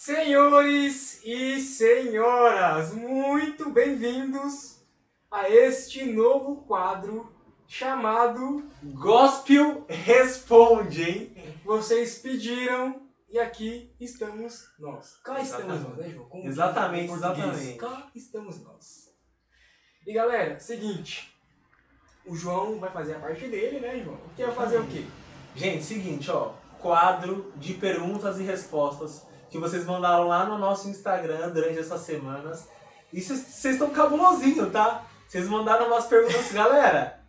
Senhores e senhoras, muito bem-vindos a este novo quadro chamado Gospel Responde, hein? Vocês pediram e aqui estamos nós. Cá estamos nós, né, João? Exatamente. Cá estamos nós. E galera, seguinte, o João vai fazer a parte dele, né, João? Que vai fazer o quê? Gente, seguinte, ó, quadro de perguntas e respostas que vocês mandaram lá no nosso Instagram durante essas semanas. E vocês estão cabulosinho, tá? Vocês mandaram umas perguntas, galera.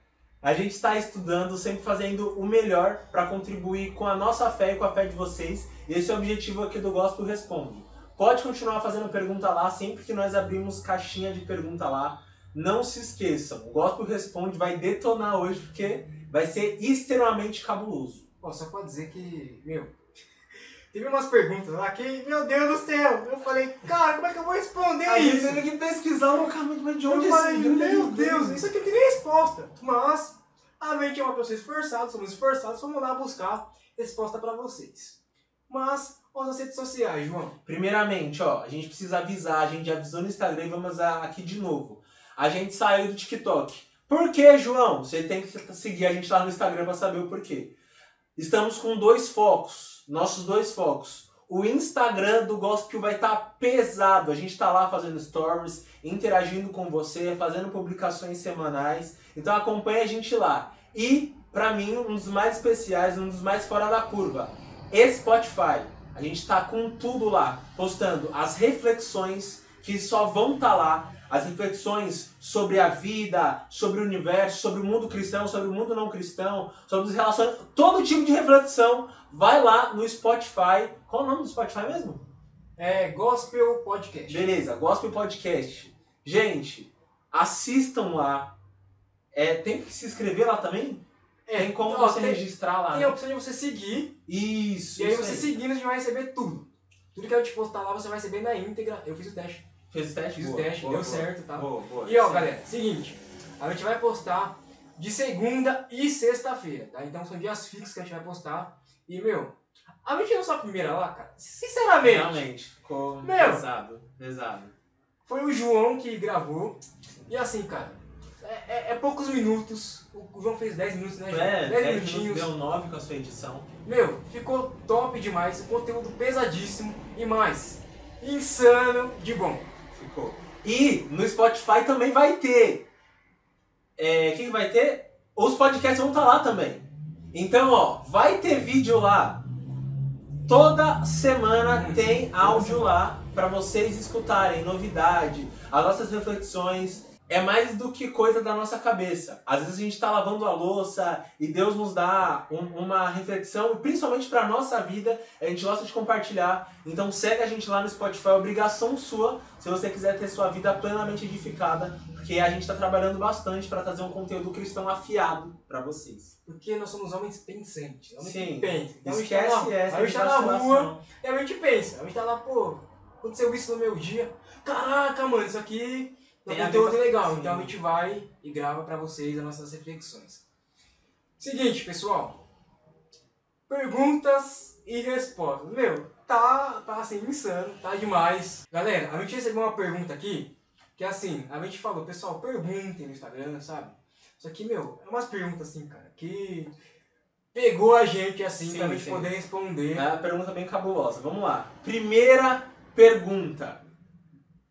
A gente está estudando, sempre fazendo o melhor para contribuir com a nossa fé e com a fé de vocês. E esse é o objetivo aqui do Gospel Responde. Pode continuar fazendo pergunta lá, sempre que nós abrimos caixinha de pergunta lá. Não se esqueçam, o Gospel Responde vai detonar hoje, porque vai ser extremamente cabuloso. Ó, só pode dizer que, teve umas perguntas lá que, meu Deus do céu, eu falei, cara, como é que eu vou responder Aí isso? você tem que pesquisar o mas de onde Eu falei, esse meu Deus, isso aqui eu queria resposta. Mas a gente é uma pessoa esforçada, somos esforçados, vamos lá buscar resposta pra vocês. Mas, as redes sociais, João. Primeiramente, ó, a gente precisa avisar, a gente avisou no Instagram e vamos aqui de novo. A gente saiu do TikTok. Por quê, João? Você tem que seguir a gente lá no Instagram pra saber o porquê. Estamos com dois focos, nossos dois focos. O Instagram do Gospel vai estar pesado. A gente está lá fazendo stories, interagindo com você, fazendo publicações semanais. Então acompanha a gente lá. E, pra mim, um dos mais especiais, um dos mais fora da curva, Spotify. A gente está com tudo lá, postando as reflexões que só vão estar lá. As reflexões sobre a vida, sobre o universo, sobre o mundo cristão, sobre o mundo não cristão, sobre os relacionamentos, todo tipo de reflexão, vai lá no Spotify. Qual é o nome do Spotify mesmo? É Gospel Podcast. Beleza, Gospel Podcast. Gente, assistam lá. Tem que se inscrever lá também? Tem como você registrar lá. Tem a opção de você seguir. Isso. E aí você seguindo, a gente vai receber tudo. Tudo que eu te postar lá, você vai receber na íntegra. Eu fiz o teste. Fez o teste? Fiz o teste, deu certo, tá? Boa. E ó, galera, seguinte, a gente vai postar de segunda e sexta-feira, tá? Então são dias fixos que a gente vai postar. E, a gente não só a primeira lá, cara. Sinceramente. Realmente, ficou pesado. Foi o João que gravou. E assim, cara, é poucos minutos. O João fez 10 minutos, né, João? 10 minutinhos. Deu 9 com a sua edição. Ficou top demais. O conteúdo pesadíssimo e mais insano de bom. Ficou. E no Spotify também vai ter. O que vai ter? Os podcasts vão estar lá também. Então, ó, vai ter vídeo lá. Toda semana tem áudio lá para vocês escutarem, novidade, as nossas reflexões. É mais do que coisa da nossa cabeça. Às vezes a gente está lavando a louça e Deus nos dá uma reflexão, e principalmente para a nossa vida, a gente gosta de compartilhar. Então segue a gente lá no Spotify, é obrigação sua, se você quiser ter sua vida plenamente edificada, porque a gente está trabalhando bastante para trazer um conteúdo cristão afiado para vocês. Porque nós somos homens pensantes, homens Sim. que pensam. Então Esquece essa. A gente tá na rua e a gente pensa. A gente tá lá, aconteceu isso no meu dia. Caraca, mano, isso aqui é um conteúdo legal. Sim. Então a gente vai e grava pra vocês as nossas reflexões. Seguinte, pessoal. Perguntas e respostas. Tá assim, insano, tá demais. Galera, a gente recebeu uma pergunta aqui, que é assim, a gente falou, pessoal, perguntem no Instagram, sabe? Só que, é umas perguntas assim, cara, que pegou a gente assim, pra gente poder responder. É uma pergunta bem cabulosa. Vamos lá. Primeira pergunta.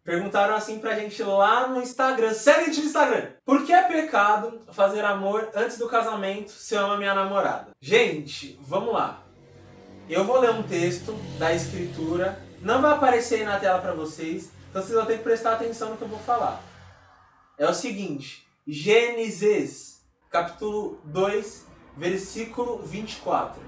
Perguntaram assim pra gente lá no Instagram. Segue a gente no Instagram. Por que é pecado fazer amor antes do casamento se eu amo a minha namorada? Gente, vamos lá. Eu vou ler um texto da Escritura. Não vai aparecer aí na tela pra vocês. Então vocês vão ter que prestar atenção no que eu vou falar. É o seguinte. Gênesis, capítulo 2, versículo 24.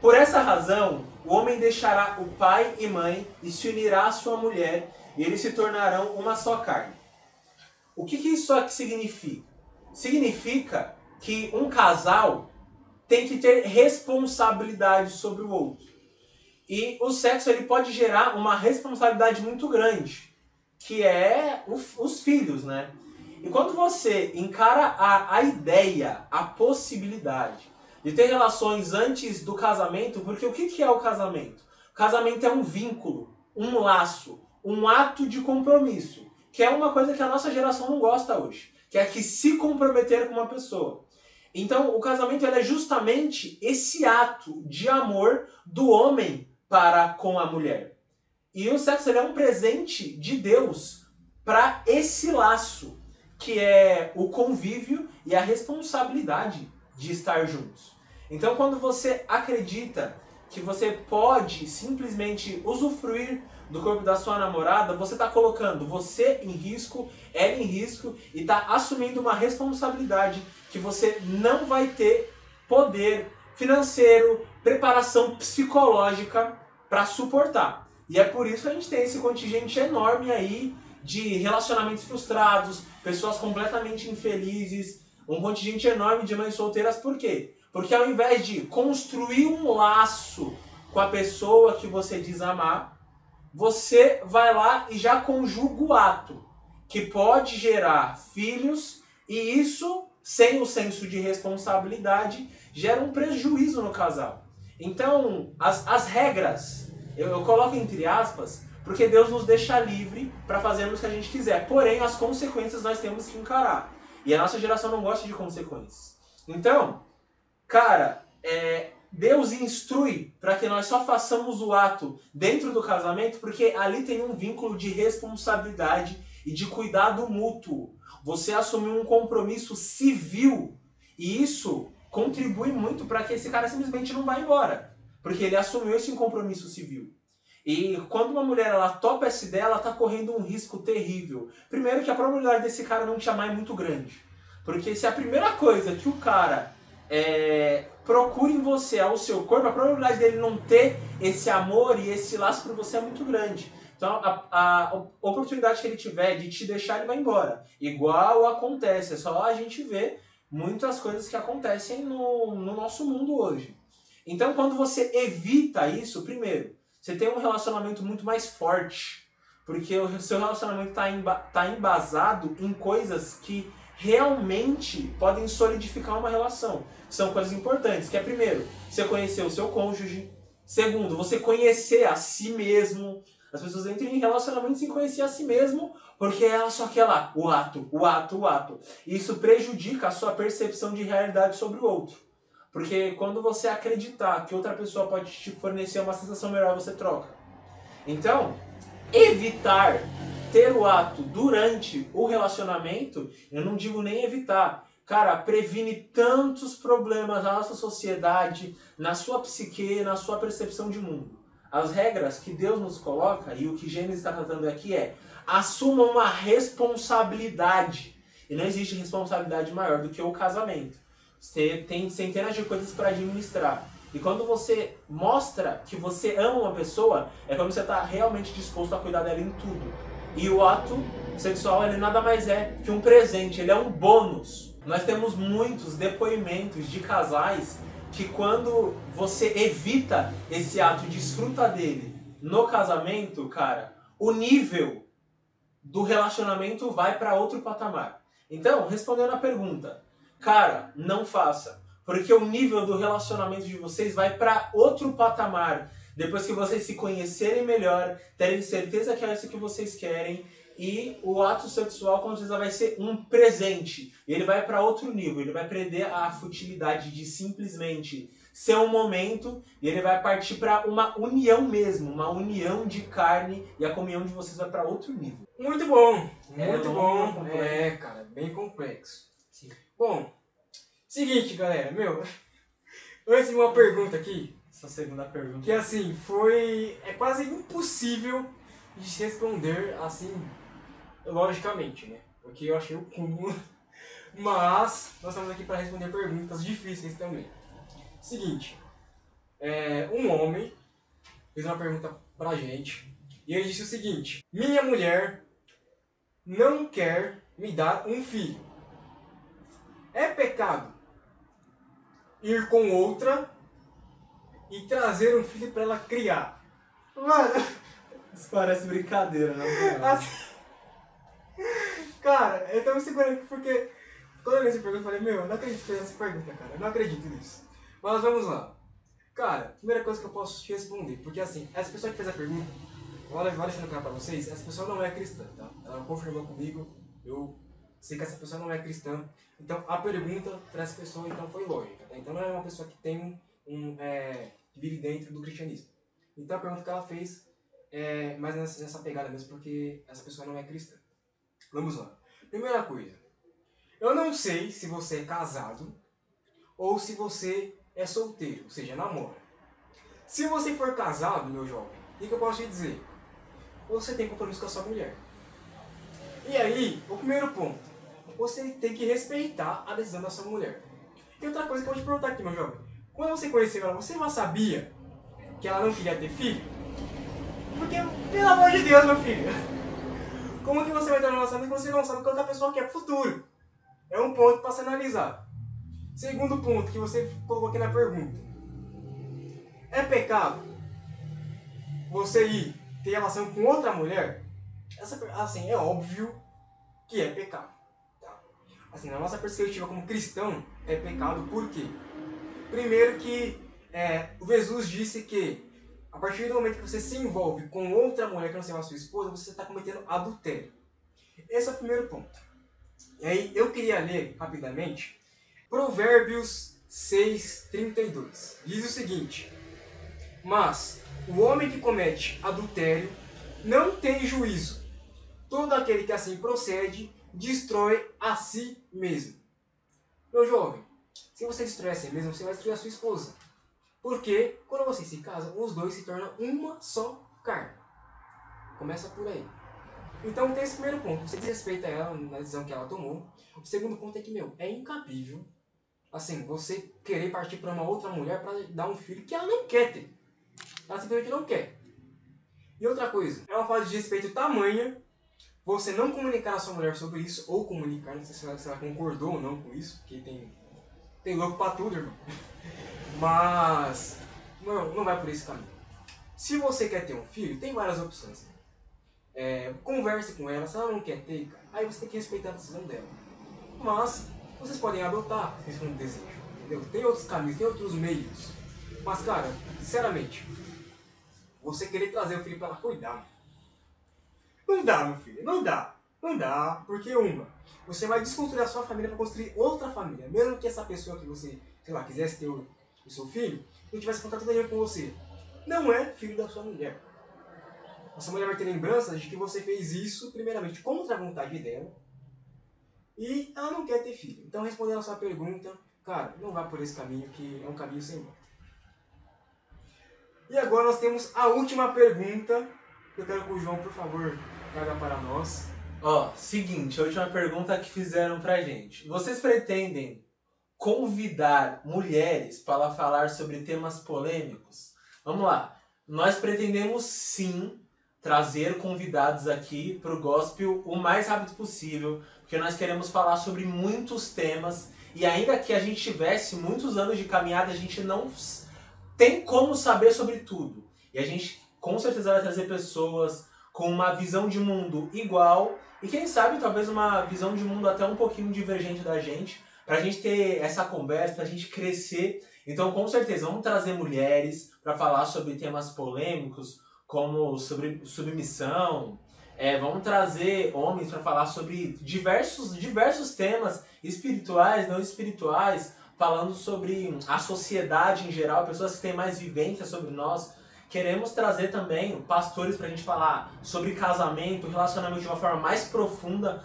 Por essa razão, o homem deixará o pai e mãe e se unirá à sua mulher, e eles se tornarão uma só carne. O que isso aqui significa? Significa que um casal tem que ter responsabilidade sobre o outro. E o sexo ele pode gerar uma responsabilidade muito grande, que é os filhos, né? E quando você encara a ideia, a possibilidade de ter relações antes do casamento, porque o que é o casamento? O casamento é um vínculo um laço, um ato de compromisso, que é uma coisa que a nossa geração não gosta hoje, que é que se comprometer com uma pessoa. Então, o casamento ele é justamente esse ato de amor do homem para com a mulher. E o sexo ele é um presente de Deus para esse laço, que é o convívio e a responsabilidade de estar juntos. Então, quando você acredita que você pode simplesmente usufruir do corpo da sua namorada, você está colocando você em risco, ela em risco e está assumindo uma responsabilidade que você não vai ter poder financeiro, preparação psicológica para suportar. E é por isso que a gente tem esse contingente enorme aí de relacionamentos frustrados, pessoas completamente infelizes, um contingente enorme de mães solteiras. Por quê? Porque ao invés de construir um laço com a pessoa que você diz amar, você vai lá e já conjuga o ato, que pode gerar filhos, e isso, sem o senso de responsabilidade, gera um prejuízo no casal. Então, as regras, eu coloco entre aspas, porque Deus nos deixa livre para fazermos o que a gente quiser. Porém, as consequências nós temos que encarar. E a nossa geração não gosta de consequências. Então, cara, Deus instrui para que nós só façamos o ato dentro do casamento, porque ali tem um vínculo de responsabilidade e de cuidado mútuo. Você assumiu um compromisso civil e isso contribui muito para que esse cara simplesmente não vá embora, porque ele assumiu esse compromisso civil. E quando uma mulher ela topa essa ideia, ela está correndo um risco terrível. Primeiro que a probabilidade desse cara não te amar é muito grande, porque se a primeira coisa que o cara procura em você é o seu corpo, a probabilidade dele não ter esse amor e esse laço por você é muito grande. Então a oportunidade que ele tiver de te deixar, ele vai embora. Igual acontece, é só a gente ver muitas coisas que acontecem no nosso mundo hoje. Então quando você evita isso, primeiro, você tem um relacionamento muito mais forte, porque o seu relacionamento está embasado em coisas que realmente podem solidificar uma relação. São coisas importantes, que é primeiro, você conhecer o seu cônjuge. Segundo, você conhecer a si mesmo. As pessoas entram em relacionamento sem conhecer a si mesmo, porque ela só quer lá, o ato. E isso prejudica a sua percepção de realidade sobre o outro. Porque quando você acreditar que outra pessoa pode te fornecer uma sensação melhor, você troca. Então, evitar ter o ato durante o relacionamento, eu não digo nem evitar, cara, previne tantos problemas na nossa sociedade, na sua psique, na sua percepção de mundo. As regras que Deus nos coloca, e o que Gênesis está tratando aqui assuma uma responsabilidade. E não existe responsabilidade maior do que o casamento. Você tem centenas de coisas para administrar. E quando você mostra que você ama uma pessoa, é quando você está realmente disposto a cuidar dela em tudo. E o ato sexual, ele nada mais é que um presente, ele é um bônus. Nós temos muitos depoimentos de casais que quando você evita esse ato e desfruta dele no casamento, cara, o nível do relacionamento vai para outro patamar. Então, respondendo a pergunta, cara, não faça. Porque o nível do relacionamento de vocês vai para outro patamar. Depois que vocês se conhecerem melhor, terem certeza que é isso que vocês querem, e o ato sexual com certeza vai ser um presente. Ele vai para outro nível, ele vai perder a futilidade de simplesmente ser um momento, e ele vai partir para uma união mesmo, uma união de carne, e a comunhão de vocês vai para outro nível. Muito bom, muito bom. Cara, bem complexo. Sim. Bom, seguinte, galera, antes de uma pergunta aqui, Essa segunda pergunta. que assim, é quase impossível de se responder assim, logicamente, né? Porque eu achei o cúmulo. Mas nós estamos aqui para responder perguntas difíceis também. Seguinte, um homem fez uma pergunta pra gente e ele disse o seguinte: minha mulher não quer me dar um filho. É pecado ir com outra e trazer um filho pra ela criar? Mano, Isso parece brincadeira, não? assim, cara, eu tô me segurando aqui porque quando eu li essa pergunta eu falei, eu não acredito nessa pergunta, cara, eu não acredito nisso. Mas vamos lá. Cara, primeira coisa que eu posso te responder, porque assim, essa pessoa que fez a pergunta, vale deixando claro pra vocês, essa pessoa não é cristã, tá? Ela confirmou comigo, eu sei que essa pessoa não é cristã. Então a pergunta para essa pessoa então foi lógica, tá? Então não é uma pessoa que tem que vive dentro do cristianismo. Então a pergunta que ela fez é mais nessa pegada mesmo, porque essa pessoa não é cristã. Vamos lá. Primeira coisa, eu não sei se você é casado ou se você é solteiro, ou seja, namora. Se você for casado, meu jovem, o que eu posso te dizer? Você tem compromisso com a sua mulher. E aí, o primeiro ponto, você tem que respeitar a decisão da sua mulher. E outra coisa que eu vou te perguntar aqui, meu jovem, quando você conheceu ela, você já sabia que ela não queria ter filho? Porque, pelo amor de Deus, meu filho, como que você vai entrar no relacionamento se você não sabe o que outra pessoa quer pro futuro? É um ponto para se analisar. Segundo ponto que você colocou aqui na pergunta. É pecado você ir ter relação com outra mulher? Assim, é óbvio que é pecado. Tá? Assim, na nossa perspectiva como cristão, é pecado por quê? Primeiro que Jesus disse que a partir do momento que você se envolve com outra mulher que não seja a sua esposa, você está cometendo adultério. Esse é o primeiro ponto. E aí eu queria ler rapidamente Provérbios 6:32. Diz o seguinte: mas o homem que comete adultério não tem juízo. Todo aquele que assim procede destrói a si mesmo. Meu jovem, se você destrói a si mesmo, você vai destruir a sua esposa. Porque quando você se casa, os dois se tornam uma só carne. Começa por aí. Então tem esse primeiro ponto. Você desrespeita ela na decisão que ela tomou. O segundo ponto é que, é incabível assim, você querer partir para uma outra mulher para dar um filho que ela não quer ter. Ela simplesmente não quer. E outra coisa, é uma falta de respeito tamanha você não comunicar a sua mulher sobre isso, ou comunicar, não sei se ela concordou ou não com isso, porque tem louco pra tudo, irmão. Mas não vai por esse caminho. Se você quer ter um filho, tem várias opções. Converse com ela, se ela não quer ter, cara, aí você tem que respeitar a decisão dela. Mas vocês podem adotar, se for um desejo, entendeu? Tem outros caminhos, tem outros meios. Mas, cara, sinceramente, você querer trazer o filho para ela cuidar, não dá, meu filho, não dá. Não dá, porque você vai desconstruir a sua família para construir outra família. Mesmo que essa pessoa que você, sei lá, quisesse ter o seu filho, não tivesse contato nenhum com você. Não é filho da sua mulher. A sua mulher vai ter lembranças de que você fez isso, primeiramente, contra a vontade dela, e ela não quer ter filho. Então, respondendo a sua pergunta, cara, não vá por esse caminho, que é um caminho sem volta. E agora nós temos a última pergunta, que eu quero que o João, por favor, traga para nós. Seguinte, a última pergunta que fizeram pra gente. Vocês pretendem convidar mulheres para falar sobre temas polêmicos? Vamos lá. Nós pretendemos sim trazer convidados aqui pro Gospel o mais rápido possível, porque nós queremos falar sobre muitos temas e ainda que a gente tivesse muitos anos de caminhada, a gente não tem como saber sobre tudo. E a gente com certeza vai trazer pessoas com uma visão de mundo igual e quem sabe talvez uma visão de mundo até um pouquinho divergente da gente, pra gente ter essa conversa, pra gente crescer. Então com certeza vamos trazer mulheres para falar sobre temas polêmicos, como sobre submissão. Vamos trazer homens para falar sobre diversos temas espirituais, não espirituais, falando sobre a sociedade em geral, pessoas que têm mais vivência sobre nós. Queremos trazer também pastores para a gente falar sobre casamento, relacionamento de uma forma mais profunda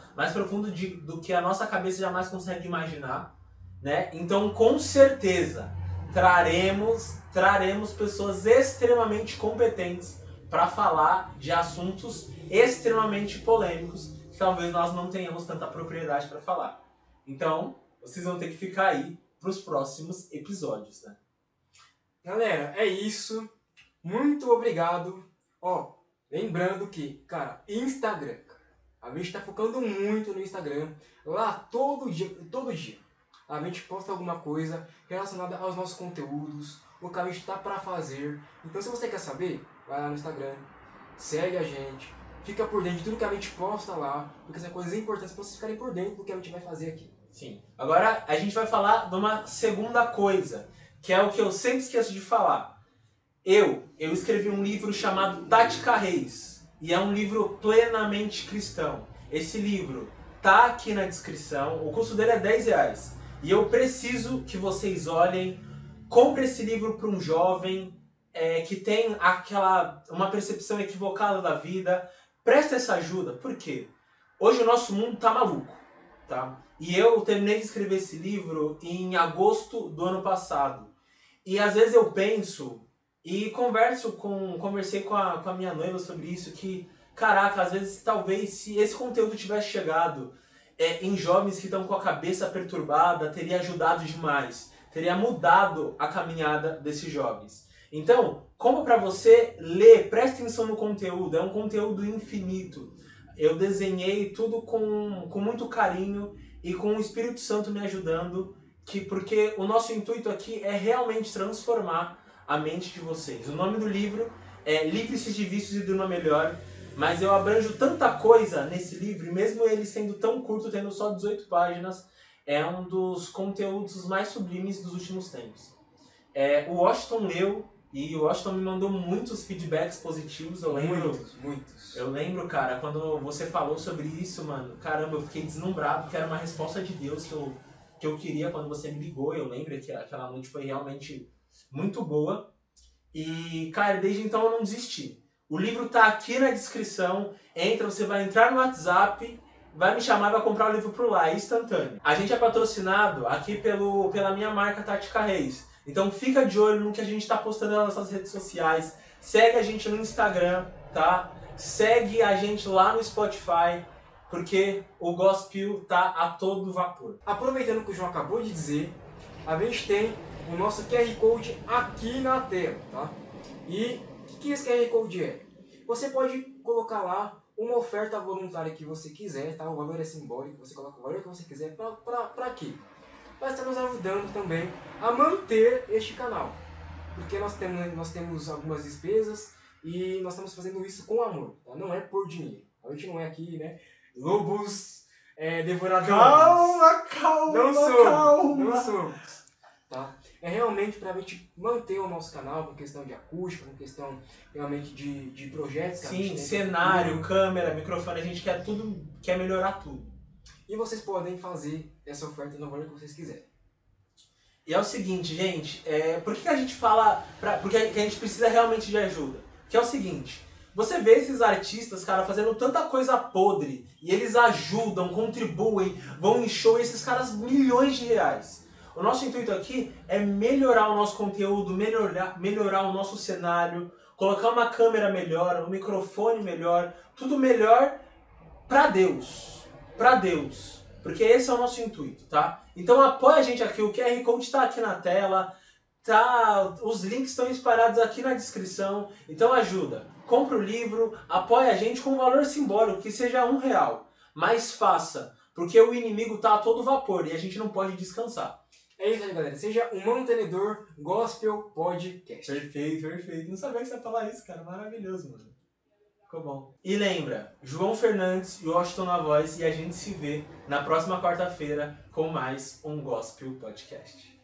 do que a nossa cabeça jamais consegue imaginar, né? Então, com certeza, traremos pessoas extremamente competentes para falar de assuntos extremamente polêmicos que talvez nós não tenhamos tanta propriedade para falar. Então, vocês vão ter que ficar aí para os próximos episódios, né? Galera, é isso. Muito obrigado. Lembrando que, cara, Instagram. A gente tá focando muito no Instagram. Lá todo dia, a gente posta alguma coisa relacionada aos nossos conteúdos, o que a gente tá para fazer. Então, se você quer saber, vai lá no Instagram, segue a gente, fica por dentro de tudo que a gente posta lá, porque são coisas importantes para vocês ficarem por dentro do que a gente vai fazer aqui. Sim. Agora a gente vai falar de uma segunda coisa, que é o que eu sempre esqueço de falar. Eu escrevi um livro chamado Tática Reis. e é um livro plenamente cristão. Esse livro tá aqui na descrição, o custo dele é R$10. E eu preciso que vocês olhem, compre esse livro para um jovem que tem uma percepção equivocada da vida, presta essa ajuda. Por quê? Hoje o nosso mundo tá maluco, tá? E eu terminei de escrever esse livro em agosto do ano passado. E às vezes eu penso e conversei com a minha noiva sobre isso, que, caraca, às vezes talvez se esse conteúdo tivesse chegado em jovens que estão com a cabeça perturbada, teria ajudado demais, teria mudado a caminhada desses jovens. Então, como para você ler, preste atenção no conteúdo, é um conteúdo infinito. Eu desenhei tudo com muito carinho e com o Espírito Santo me ajudando, porque o nosso intuito aqui é realmente transformar a mente de vocês. O nome do livro é Livre-se de Vícios e Durma Melhor, mas eu abranjo tanta coisa nesse livro, e mesmo ele sendo tão curto, tendo só 18 páginas, é um dos conteúdos mais sublimes dos últimos tempos. O Washington leu, e o Washington me mandou muitos feedbacks positivos, eu lembro. Muitos. Eu lembro, cara, quando você falou sobre isso, mano, caramba, eu fiquei deslumbrado, porque era uma resposta de Deus que eu queria quando você me ligou. Eu lembro que aquela noite foi realmente muito boa. E, cara, desde então eu não desisti. O livro tá aqui na descrição, você vai entrar no WhatsApp, vai me chamar e vai comprar o livro por lá, é instantâneo. A gente é patrocinado aqui pela minha marca Tática Reis. Então fica de olho no que a gente está postando nas nossas redes sociais. Segue a gente no Instagram, tá? Segue a gente lá no Spotify, porque o Gospel tá a todo vapor. Aproveitando o que o João acabou de dizer, a gente tem o nosso QR Code aqui na tela, tá? E o que esse QR Code é? Você pode colocar lá uma oferta voluntária que você quiser, tá? O valor é simbólico, você coloca o valor que você quiser. Pra quê? Vai estar nos ajudando também a manter este canal. Porque nós temos algumas despesas e nós estamos fazendo isso com amor, tá? Não é por dinheiro. A gente não é aqui, né? Lobos devoradores. Não somos. Tá? É realmente para a gente manter o nosso canal com questão de acústica, com questão realmente de projetos. Sim, cenário, câmera, microfone, a gente quer melhorar tudo. E vocês podem fazer essa oferta no valor que vocês quiserem. E é o seguinte, gente, por que a gente fala, porque a gente precisa realmente de ajuda? Que é o seguinte, você vê esses artistas, cara, fazendo tanta coisa podre, e eles ajudam, contribuem, vão em show, e esses caras milhões de reais. O nosso intuito aqui é melhorar o nosso conteúdo, melhorar o nosso cenário, colocar uma câmera melhor, um microfone melhor, tudo melhor pra Deus. Porque esse é o nosso intuito, tá? Então apoia a gente aqui, o QR Code tá aqui na tela, os links estão espalhados aqui na descrição, então ajuda. Compra o livro, apoia a gente com um valor simbólico, que seja R$1, mas faça, porque o inimigo tá a todo vapor e a gente não pode descansar. É isso aí, galera. Seja um mantenedor Gospel Podcast. Perfeito. Não sabia que você ia falar isso, cara. Maravilhoso, mano. Ficou bom. E lembra, João Fernandes e Washington na voz, e a gente se vê na próxima quarta-feira com mais um Gospel Podcast.